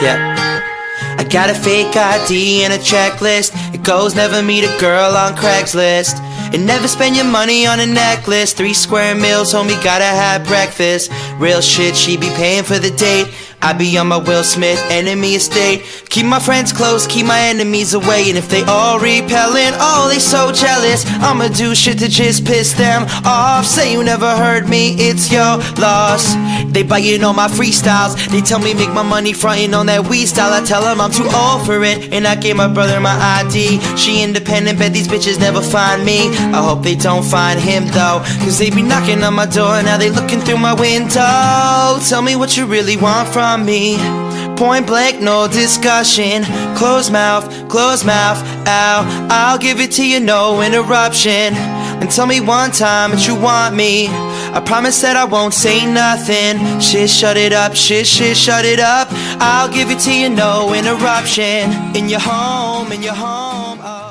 Yeah. I got a fake ID and a checklist. It goes never meet a girl on Craigslist. And never spend your money on a necklace. 3 square meals, homie, gotta have breakfast. Real shit, she be paying for the date. I be on my Will Smith enemy estate. Keep my friends close, keep my enemies away. And if they all repellent, oh, they so jealous. I'ma do shit to just piss them off. Say you never heard me, it's your loss. They biting on my freestyles. They tell me make my money frontin' on that weed style. I tell them I'm too old for it, and I gave my brother my ID. She independent, bet these bitches never find me. I hope they don't find him though, cause they be knocking on my door, now they looking through my window. Tell me what you really want from me. Point blank, no discussion. Close mouth, ow. I'll give it to you, no interruption. And tell me one time that you want me. I promise that I won't say nothing. Shit, shut it up, shit, shut it up. I'll give it to you, no interruption. In your home, oh.